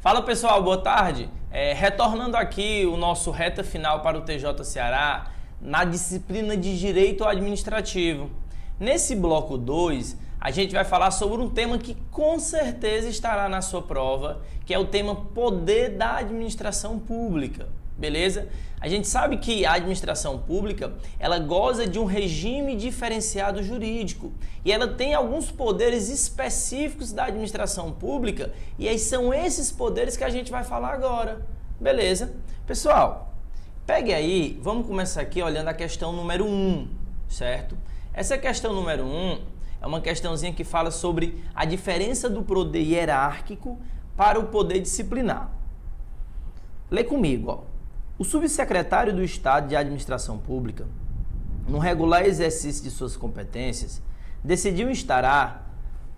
Fala pessoal, boa tarde. Retornando aqui o nosso reta final para o TJ Ceará na disciplina de Direito Administrativo. Nesse bloco 2, a gente vai falar sobre um tema que com certeza estará na sua prova, que é o tema Poder da Administração Pública. Beleza? A gente sabe que a administração pública, ela goza de um regime diferenciado jurídico e ela tem alguns poderes específicos da administração pública e aí são esses poderes que a gente vai falar agora. Beleza? Pessoal, pegue aí, vamos começar aqui olhando a questão número 1, certo? Essa questão número 1 é uma questãozinha que fala sobre a diferença do poder hierárquico para o poder disciplinar. Lê comigo, ó. O subsecretário do Estado de Administração Pública, no regular exercício de suas competências, decidiu instaurar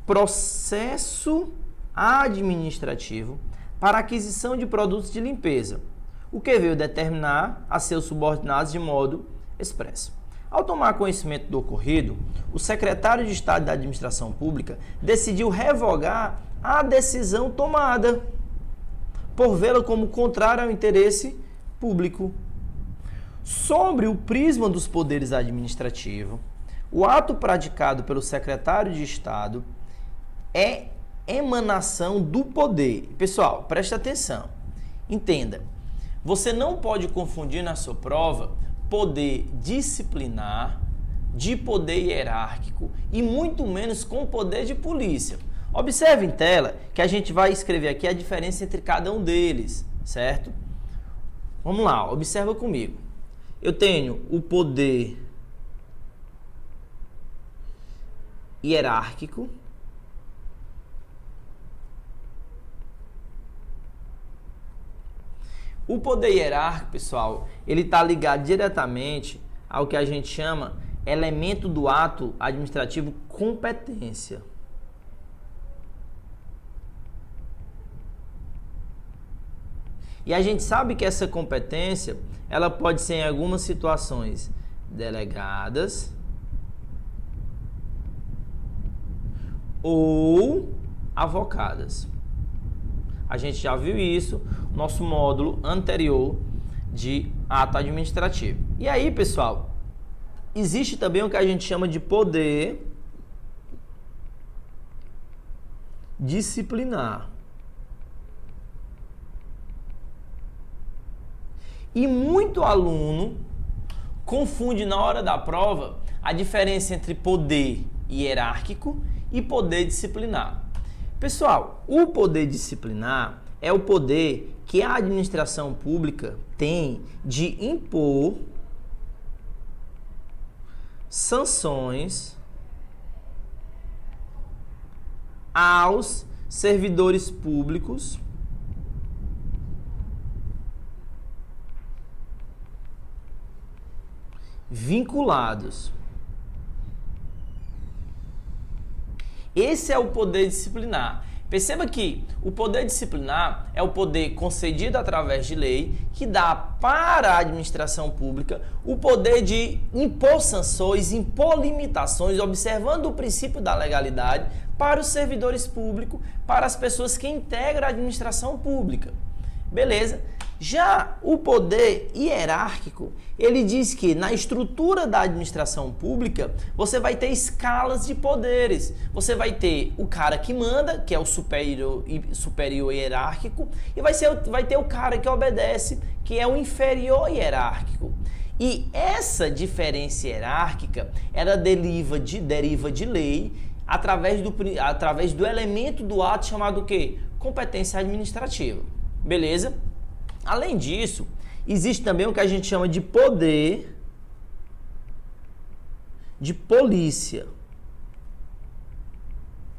processo administrativo para aquisição de produtos de limpeza, o que veio determinar a seus subordinados de modo expresso. Ao tomar conhecimento do ocorrido, o secretário de Estado da Administração Pública decidiu revogar a decisão tomada, por vê-la como contrária ao interesse público. Sobre o prisma dos poderes administrativos, o ato praticado pelo secretário de Estado é emanação do poder. Pessoal, preste atenção. Entenda. Você não pode confundir na sua prova poder disciplinar de poder hierárquico e muito menos com poder de polícia. Observe em tela que a gente vai escrever aqui a diferença entre cada um deles, certo? Vamos lá, observa comigo. Eu tenho o poder hierárquico O poder hierárquico, pessoal, ele está ligado diretamente ao que a gente chama elemento do ato administrativo competência. E a gente sabe que essa competência, ela pode ser em algumas situações delegadas ou avocadas. A gente já viu isso no nosso módulo anterior de ato administrativo. E aí, pessoal, existe também o que a gente chama de poder disciplinar. E muito aluno confunde na hora da prova a diferença entre poder hierárquico e poder disciplinar. Pessoal, o poder disciplinar é o poder que a administração pública tem de impor sanções aos servidores públicos vinculados. Esse é o poder disciplinar. Perceba que o poder disciplinar é o poder concedido através de lei que dá para a administração pública o poder de impor sanções, impor limitações, observando o princípio da legalidade para os servidores públicos, para as pessoas que integram a administração pública. Beleza? Já o poder hierárquico, ele diz que na estrutura da administração pública, você vai ter escalas de poderes. Você vai ter o cara que manda, que é o superior hierárquico, e vai ter o cara que obedece, que é o inferior hierárquico. E essa diferença hierárquica, ela deriva de lei através do elemento do ato chamado o quê? Competência administrativa. Beleza? Além disso, existe também o que a gente chama de poder de polícia,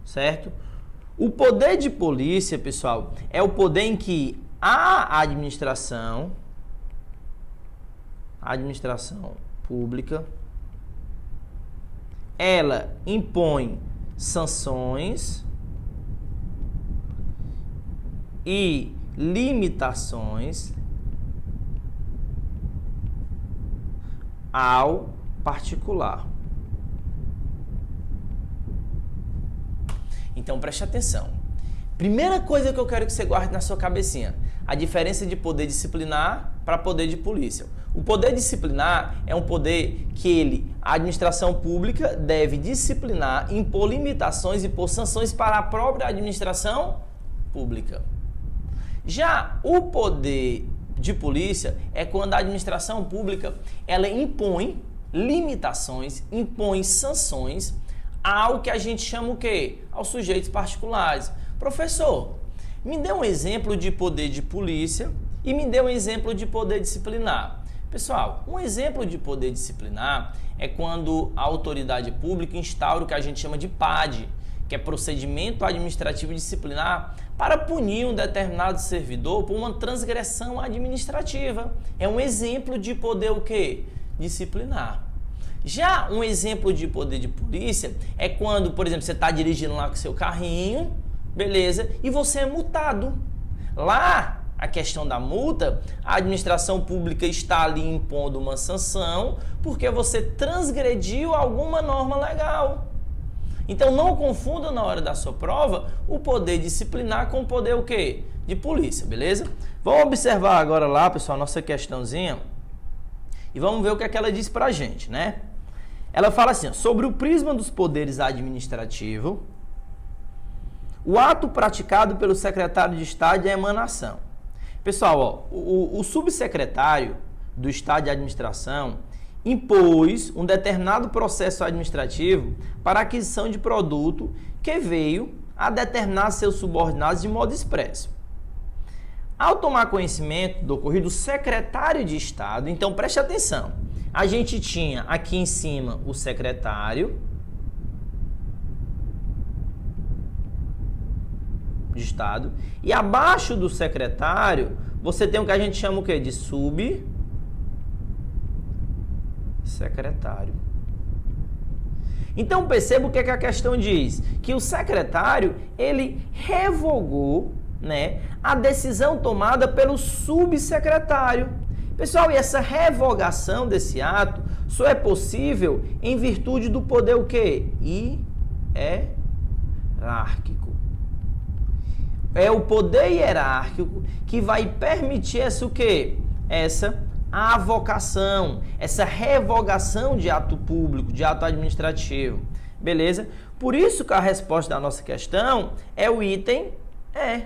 certo? O poder de polícia, pessoal, é o poder em que a administração pública, ela impõe sanções e limitações ao particular. Então preste atenção. Primeira coisa que eu quero que você guarde na sua cabecinha, a diferença de poder disciplinar para poder de polícia. O poder disciplinar é um poder que a administração pública deve disciplinar, impor limitações e impor sanções para a própria administração pública. Já o poder de polícia é quando a administração pública ela impõe limitações, impõe sanções ao que a gente chama o quê? Aos sujeitos particulares. Professor, me dê um exemplo de poder de polícia e me dê um exemplo de poder disciplinar. Pessoal, um exemplo de poder disciplinar é quando a autoridade pública instaura o que a gente chama de PAD, que é procedimento administrativo disciplinar, para punir um determinado servidor por uma transgressão administrativa. É um exemplo de poder o quê? Disciplinar. Já um exemplo de poder de polícia é quando, por exemplo, você está dirigindo lá com seu carrinho, beleza, e você é multado. Lá, a questão da multa, a administração pública está ali impondo uma sanção porque você transgrediu alguma norma legal. Então não confunda na hora da sua prova o poder disciplinar com o poder o quê? De polícia, beleza? Vamos observar agora lá, pessoal, nossa questãozinha e vamos ver o que é que ela diz pra gente, né? Ela fala assim, ó, sobre o prisma dos poderes administrativos, o ato praticado pelo secretário de Estado é a emanação. Pessoal, ó, o subsecretário do Estado de Administração impôs um determinado processo administrativo para a aquisição de produto que veio a determinar seus subordinados de modo expresso. Ao tomar conhecimento do ocorrido, o secretário de Estado, então preste atenção, a gente tinha aqui em cima o secretário de Estado e abaixo do secretário você tem o que a gente chama o quê? De subsecretário. Então perceba o que é que a questão diz, que o secretário ele revogou, né, a decisão tomada pelo subsecretário. Pessoal, e essa revogação desse ato só é possível em virtude do poder o quê? Hierárquico. É o poder hierárquico que vai permitir essa o quê? Essa avocação, essa revogação de ato público, de ato administrativo. Beleza? Por isso que a resposta da nossa questão é o item E.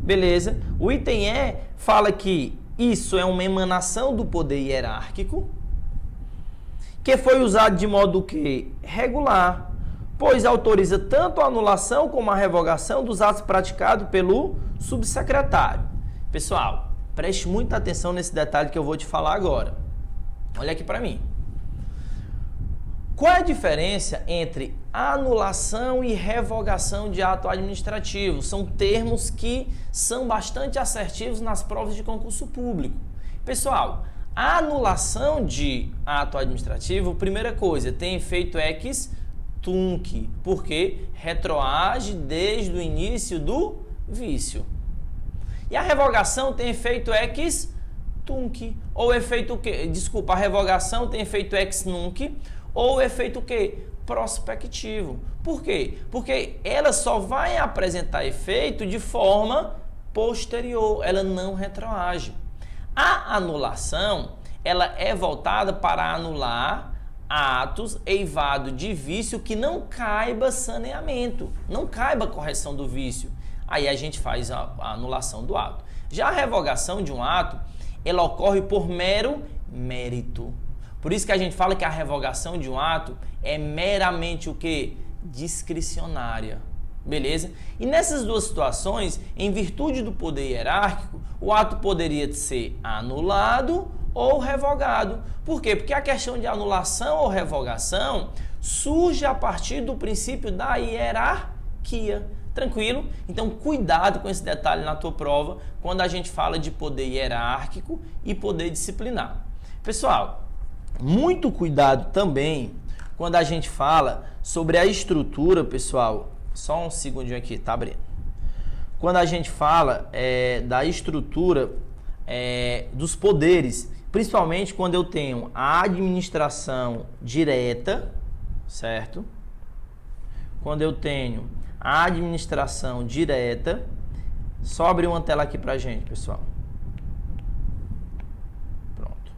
Beleza? O item E fala que isso é uma emanação do poder hierárquico que foi usado de modo que regular, pois autoriza tanto a anulação como a revogação dos atos praticados pelo subsecretário. Pessoal, preste muita atenção nesse detalhe que eu vou te falar agora. Olha aqui para mim. Qual é a diferença entre anulação e revogação de ato administrativo? São termos que são bastante assertivos nas provas de concurso público. Pessoal, a anulação de ato administrativo, primeira coisa, tem efeito ex tunc, porque retroage desde o início do vício. E a revogação tem efeito ex tunc, ou efeito o quê? Desculpa, a revogação tem efeito ex nunc, ou efeito o quê? Prospectivo. Por quê? Porque ela só vai apresentar efeito de forma posterior, ela não retroage. A anulação, ela é voltada para anular atos eivados de vício que não caiba saneamento, não caiba correção do vício. Aí a gente faz a anulação do ato. Já a revogação de um ato, ela ocorre por mero mérito. Por isso que a gente fala que a revogação de um ato é meramente o quê? Discricionária. Beleza? E nessas duas situações, em virtude do poder hierárquico, o ato poderia ser anulado ou revogado. Por quê? Porque a questão de anulação ou revogação surge a partir do princípio da hierarquia. Tranquilo? Então, cuidado com esse detalhe na tua prova, quando a gente fala de poder hierárquico e poder disciplinar. Pessoal, muito cuidado também quando a gente fala sobre a estrutura, pessoal. Só um segundinho aqui, tá abrindo. Quando a gente fala da estrutura dos poderes, principalmente quando eu tenho a administração direta, certo? Quando eu tenho a administração direta. Só abrir uma tela aqui pra gente, pessoal. Pronto.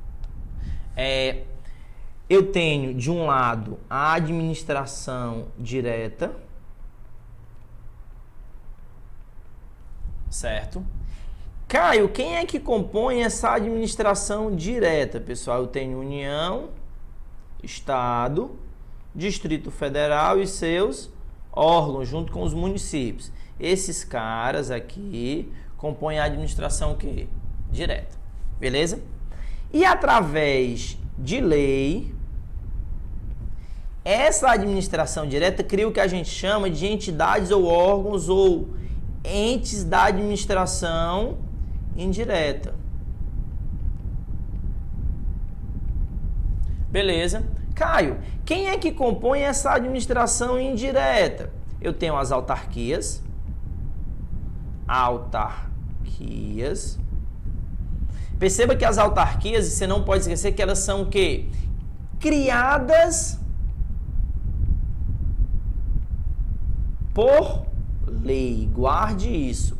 Eu tenho, de um lado, a administração direta. Certo? Caio, quem é que compõe essa administração direta, pessoal? Eu tenho União, Estado, Distrito Federal e seus órgãos, junto com os municípios. Esses caras aqui compõem a administração o quê? Direta. Beleza? E através de lei, essa administração direta cria o que a gente chama de entidades ou órgãos ou entes da administração indireta. Beleza? Caio, quem é que compõe essa administração indireta? Eu tenho as autarquias. Perceba que as autarquias, você não pode esquecer que elas são o quê? Criadas por lei. Guarde isso.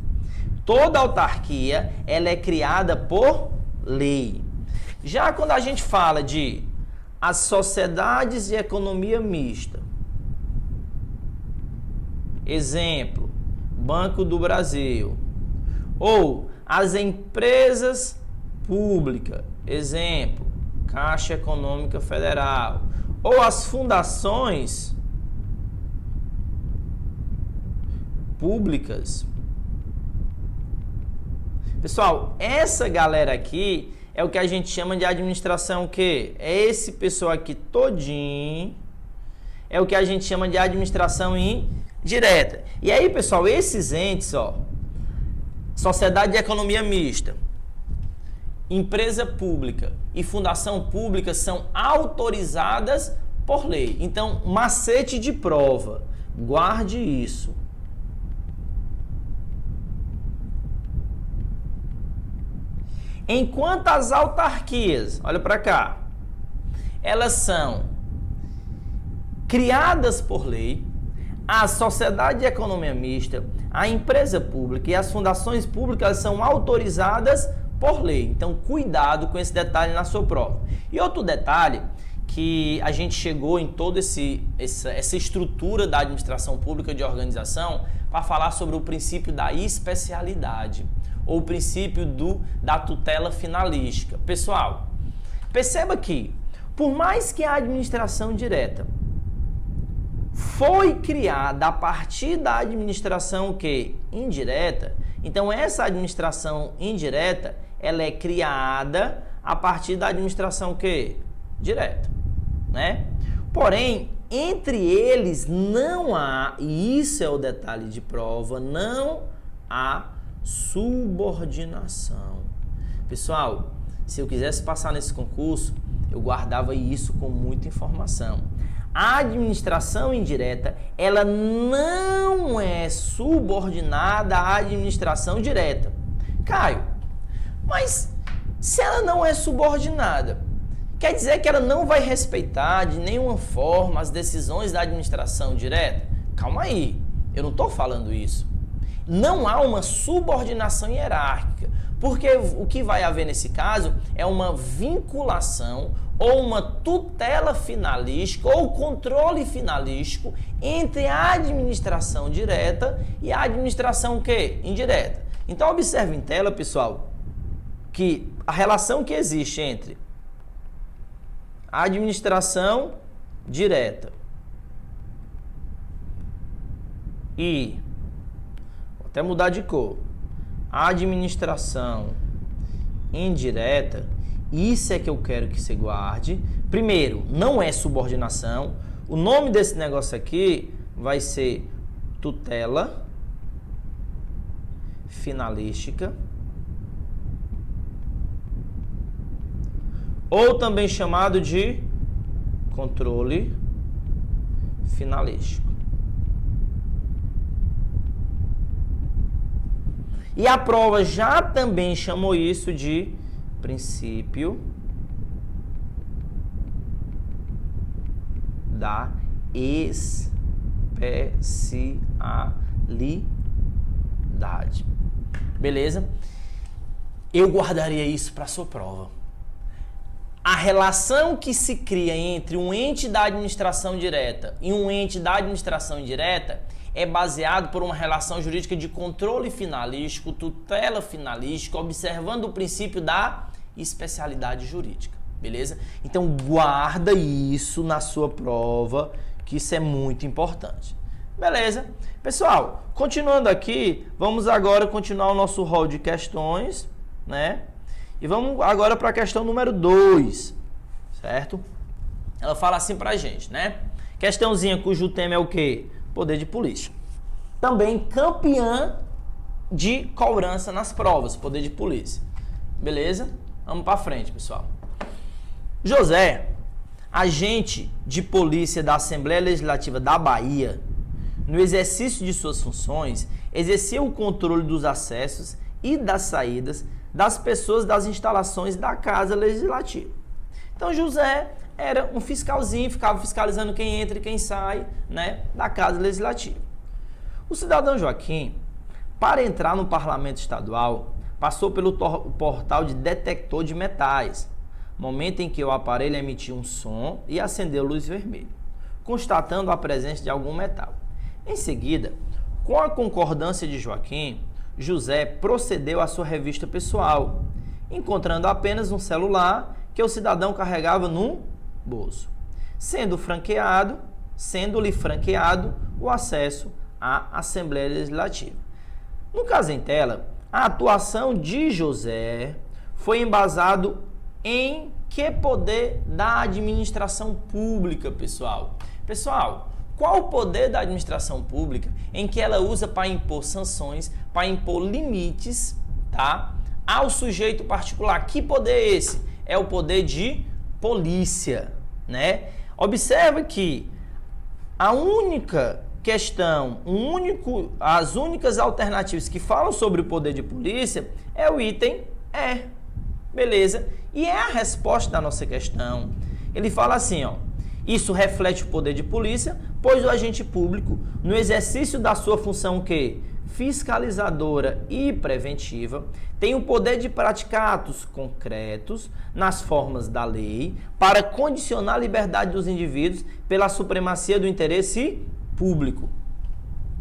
Toda autarquia, ela é criada por lei. Já quando a gente fala de as sociedades de economia mista, exemplo, Banco do Brasil, ou as empresas públicas, exemplo, Caixa Econômica Federal, ou as fundações públicas. Pessoal, essa galera aqui é o que a gente chama de administração o quê? É esse pessoal aqui todinho, é o que a gente chama de administração indireta. E aí, pessoal, esses entes, ó, sociedade de economia mista, empresa pública e fundação pública são autorizadas por lei. Então, macete de prova, guarde isso. Enquanto as autarquias, olha para cá, elas são criadas por lei, a sociedade de economia mista, a empresa pública e as fundações públicas são autorizadas por lei. Então, cuidado com esse detalhe na sua prova. E outro detalhe que a gente chegou em toda essa estrutura da administração pública de organização para falar sobre o princípio da especialidade, ou o princípio da tutela finalística. Pessoal, perceba que, por mais que a administração direta foi criada a partir da administração o quê? Indireta, então essa administração indireta, ela é criada a partir da administração o quê? Direta, né? Porém, entre eles não há, e isso é o detalhe de prova, não há subordinação. Pessoal, se eu quisesse passar nesse concurso, eu guardava isso com muita informação. A administração indireta, ela não é subordinada à administração direta. Caio, mas se ela não é subordinada, quer dizer que ela não vai respeitar de nenhuma forma as decisões da administração direta? Calma aí, eu não estou falando isso. Não há uma subordinação hierárquica, porque o que vai haver nesse caso é uma vinculação ou uma tutela finalística ou controle finalístico entre a administração direta e a administração o quê? Indireta. Então observe em tela, pessoal, que a relação que existe entre a administração direta e, vou até mudar de cor, a administração indireta, isso é que eu quero que você guarde. Primeiro, não é subordinação. O nome desse negócio aqui vai ser tutela finalística, ou também chamado de controle finalístico. E a prova já também chamou isso de princípio da especialidade. especialidade. Beleza? Eu guardaria isso para a sua prova. A relação que se cria entre um ente da administração direta e um ente da administração indireta é baseado por uma relação jurídica de controle finalístico, tutela finalística, observando o princípio da especialidade jurídica, beleza? Então guarda isso na sua prova, que isso é muito importante. Beleza? Pessoal, continuando aqui, vamos agora continuar o nosso rol de questões, né? E vamos agora para a questão número 2, certo? Ela fala assim pra gente, né? Questãozinha cujo tema é o quê? Poder de polícia. Também campeã de cobrança nas provas, poder de polícia. Beleza? Vamos para frente, pessoal. José, agente de polícia da Assembleia Legislativa da Bahia, no exercício de suas funções, exercia o controle dos acessos e das saídas das pessoas das instalações da Casa Legislativa. Então, José era um fiscalzinho, ficava fiscalizando quem entra e quem sai, né, da Casa Legislativa. O cidadão Joaquim, para entrar no Parlamento Estadual, passou pelo portal de detector de metais, momento em que o aparelho emitiu um som e acendeu luz vermelha, constatando a presença de algum metal. Em seguida, com a concordância de Joaquim, José procedeu à sua revista pessoal, encontrando apenas um celular que o cidadão carregava no bolso, sendo-lhe franqueado o acesso à Assembleia Legislativa. No caso em tela, a atuação de José foi embasado em que poder da administração pública, pessoal? Pessoal, qual o poder da administração pública em que ela usa para impor sanções, para impor limites, tá, ao sujeito particular? Que poder é esse? É o poder de polícia, né? Observa que a única questão, as únicas alternativas que falam sobre o poder de polícia é o item E, beleza? E é a resposta da nossa questão. Ele fala assim, ó: isso reflete o poder de polícia, pois o agente público, no exercício da sua função que fiscalizadora e preventiva, tem o poder de praticar atos concretos nas formas da lei para condicionar a liberdade dos indivíduos pela supremacia do interesse público.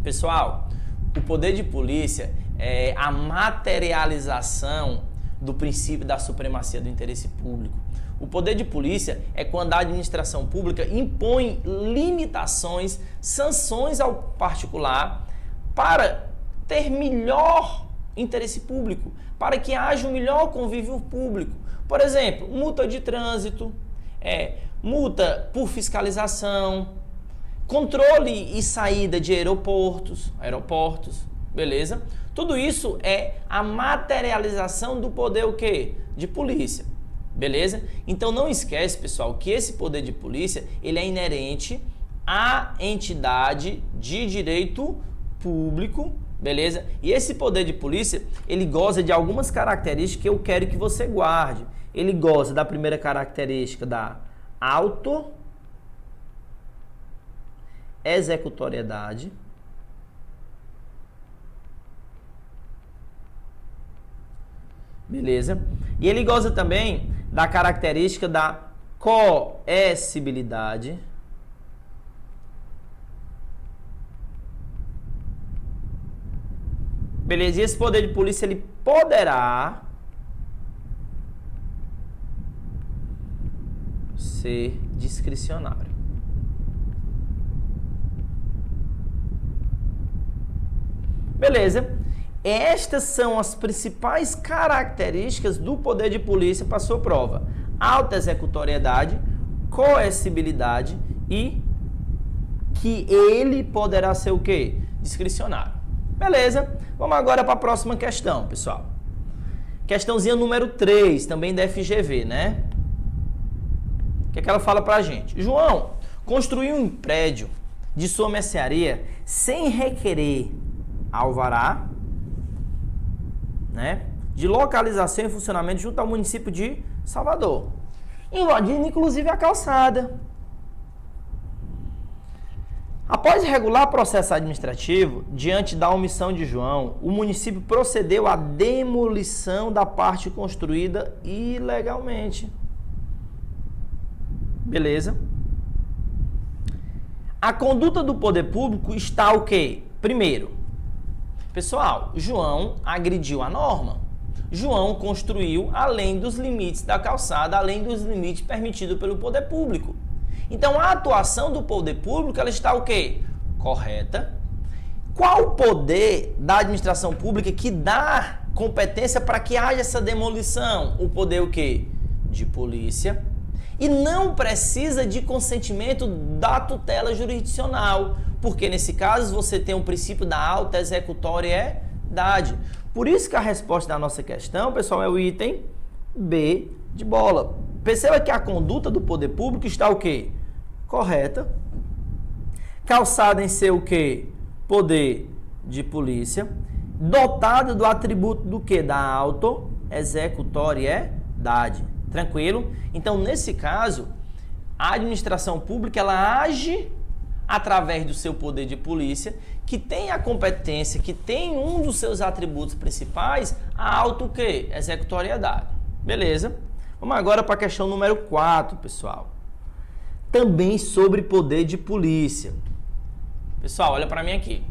Pessoal, o poder de polícia é a materialização do princípio da supremacia do interesse público. O poder de polícia é quando a administração pública impõe limitações, sanções ao particular para ter melhor interesse público, para que haja um melhor convívio público. Por exemplo, multa de trânsito, multa por fiscalização, controle e saída de aeroportos, beleza? Tudo isso é a materialização do poder o quê? De polícia. Beleza? Então não esquece, pessoal, que esse poder de polícia, ele é inerente à entidade de direito público, beleza? E esse poder de polícia, ele goza de algumas características que eu quero que você guarde. Ele goza da primeira característica da auto-executoriedade, beleza? E ele goza também da característica da coercibilidade, beleza? E esse poder de polícia, ele poderá ser discricionário. Beleza? Estas são as principais características do poder de polícia para a sua prova: auto-executoriedade, coercibilidade e que ele poderá ser o quê? Discricionário. Beleza? Vamos agora para a próxima questão, pessoal. Questãozinha número 3, também da FGV, né? O que é que ela fala para a gente? João construiu um prédio de sua mercearia sem requerer alvará, né, de localização e funcionamento junto ao município de Salvador, invadindo inclusive a calçada. Após regular processo administrativo, diante da omissão de João, o município procedeu à demolição da parte construída ilegalmente. Beleza? A conduta do poder público está o quê? Primeiro, pessoal, João agrediu a norma. João construiu além dos limites da calçada, além dos limites permitidos pelo poder público. Então, a atuação do poder público, ela está o quê? Correta. Qual o poder da administração pública que dá competência para que haja essa demolição? O poder o quê? De polícia. E não precisa de consentimento da tutela jurisdicional, porque nesse caso você tem o princípio da alta executoriedade. Por isso que a resposta da nossa questão, pessoal, é o item B de bola. Perceba que a conduta do poder público está o quê? Correta. Calçada em seu o quê? Poder de polícia. Dotado do atributo do quê? Da auto-executoriedade. Tranquilo? Então, nesse caso, a administração pública, ela age através do seu poder de polícia, que tem a competência, que tem um dos seus atributos principais, a auto-executoriedade. Beleza? Vamos agora para a questão número 4, pessoal. Também sobre poder de polícia. Pessoal, olha para mim aqui.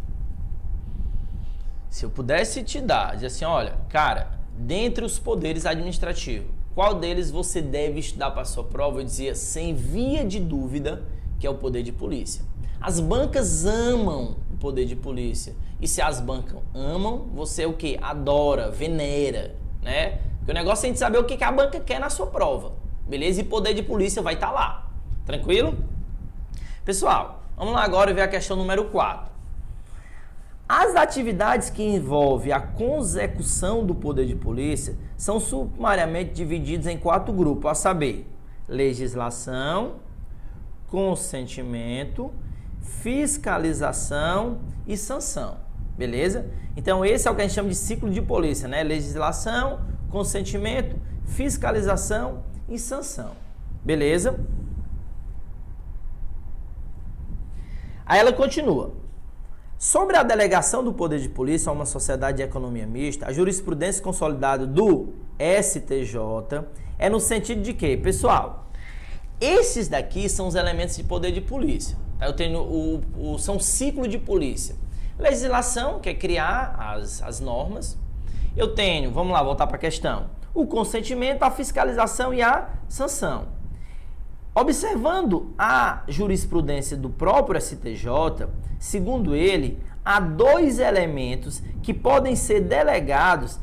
Se eu pudesse te dar, dizer assim, olha, cara, dentre os poderes administrativos, qual deles você deve estudar para a sua prova? Eu dizia, sem via de dúvida, que é o poder de polícia. As bancas amam o poder de polícia. E se as bancas amam, você o quê? Adora, venera, né? Porque o negócio é a gente saber o que a banca quer na sua prova, beleza? E poder de polícia vai estar lá, tranquilo? Pessoal, vamos lá agora ver a questão número 4. As atividades que envolvem a consecução do poder de polícia são sumariamente divididas em 4 grupos, a saber, legislação, consentimento, fiscalização e sanção, beleza? Então esse é o que a gente chama de ciclo de polícia, né? Legislação, consentimento, fiscalização e sanção, beleza? Aí ela continua. Sobre a delegação do poder de polícia a uma sociedade de economia mista, a jurisprudência consolidada do STJ é no sentido de que, pessoal, esses daqui são os elementos de poder de polícia. Eu tenho são ciclo de polícia. Legislação, que é criar as normas. Eu tenho, vamos lá, voltar para a questão, o consentimento, a fiscalização e a sanção. Observando a jurisprudência do próprio STJ, segundo ele, há 2 elementos que podem ser delegados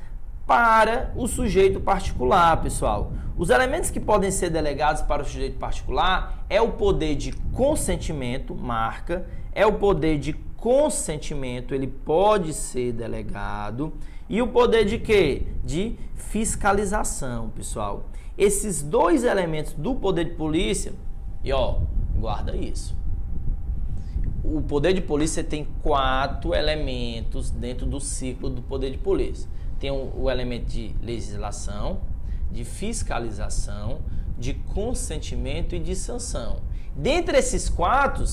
para o sujeito particular, pessoal. Os elementos que podem ser delegados para o sujeito particular é o poder de consentimento, marca, é o poder de consentimento, ele pode ser delegado, e o poder de quê? De fiscalização, pessoal. Esses 2 elementos do poder de polícia, e ó, guarda isso. O poder de polícia tem 4 elementos dentro do ciclo do poder de polícia. Tem o elemento de legislação, de fiscalização, de consentimento e de sanção. Dentre esses 4,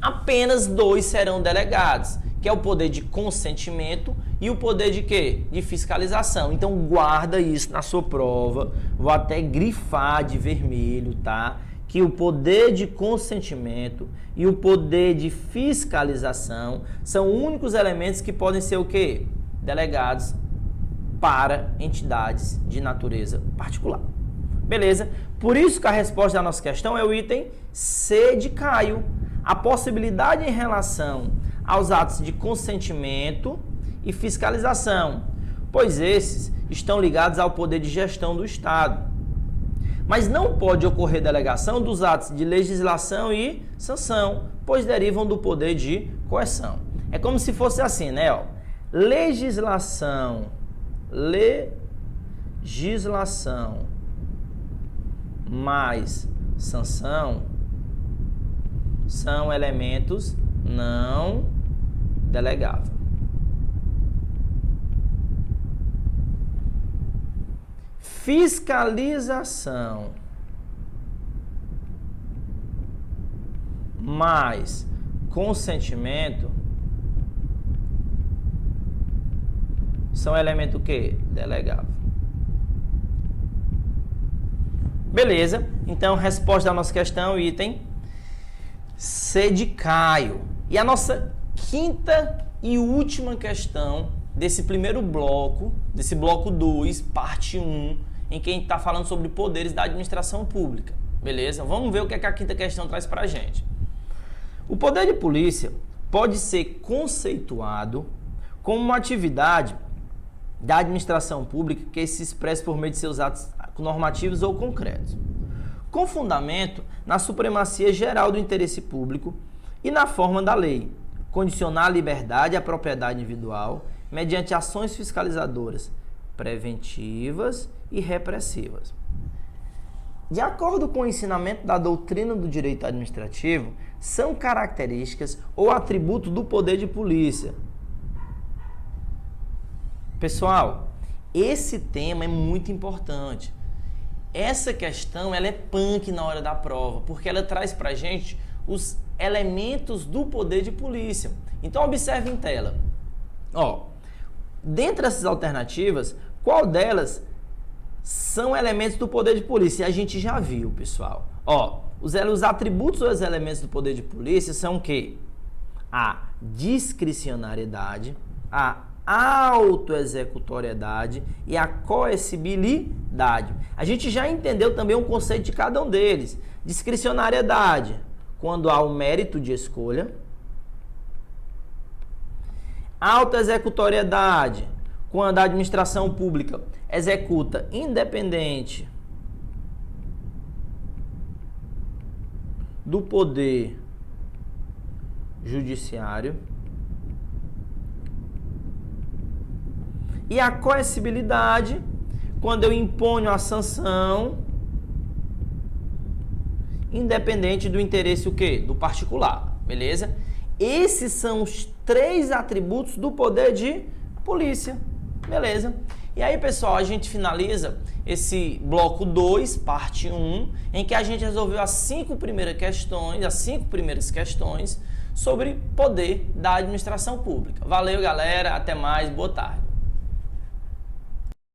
apenas 2 serão delegados, que é o poder de consentimento e o poder de quê? De fiscalização. Então guarda isso na sua prova, vou até grifar de vermelho, tá? Que o poder de consentimento e o poder de fiscalização são únicos elementos que podem ser o quê? Delegados para entidades de natureza particular. Beleza? Por isso que a resposta da nossa questão é o item C de Caio. A possibilidade em relação aos atos de consentimento e fiscalização, pois esses estão ligados ao poder de gestão do Estado. Mas não pode ocorrer delegação dos atos de legislação e sanção, pois derivam do poder de coerção. É como se fosse assim, né? Ó, legislação mais sanção são elementos não delegáveis. Fiscalização mais consentimento são elemento o quê? Delegável. Beleza, então resposta da nossa questão, item C de Caio. E a nossa quinta e última questão desse primeiro bloco, desse bloco 2, parte 1, em que a gente está falando sobre poderes da administração pública. Beleza? Vamos ver o que é que a quinta questão traz para a gente. O poder de polícia pode ser conceituado como uma atividade da administração pública que se expressa por meio de seus atos normativos ou concretos, com fundamento na supremacia geral do interesse público e na forma da lei, condicionar a liberdade e a propriedade individual mediante ações fiscalizadoras, preventivas e repressivas. De acordo com o ensinamento da doutrina do direito administrativo, são características ou atributos do poder de polícia. Pessoal, esse tema é muito importante. Essa questão ela é punk na hora da prova, porque ela traz pra gente os elementos do poder de polícia. Então observe em tela. Dentre essas alternativas, qual delas são elementos do poder de polícia? A gente já viu, pessoal. Os atributos ou os elementos do poder de polícia são o quê? A discricionariedade, a autoexecutoriedade e a coercibilidade. A gente já entendeu também o conceito de cada um deles. Discricionariedade, quando há o mérito de escolha. Autoexecutoriedade, quando a administração pública executa independente do poder judiciário. E a coercibilidade, quando eu imponho a sanção independente do interesse o quê? Do particular, beleza? Esses são os 3 atributos do poder de polícia, beleza? E aí, pessoal, a gente finaliza esse bloco 2, parte 1, em que a gente resolveu as 5 primeiras questões sobre poder da administração pública. Valeu, galera, até mais, boa tarde.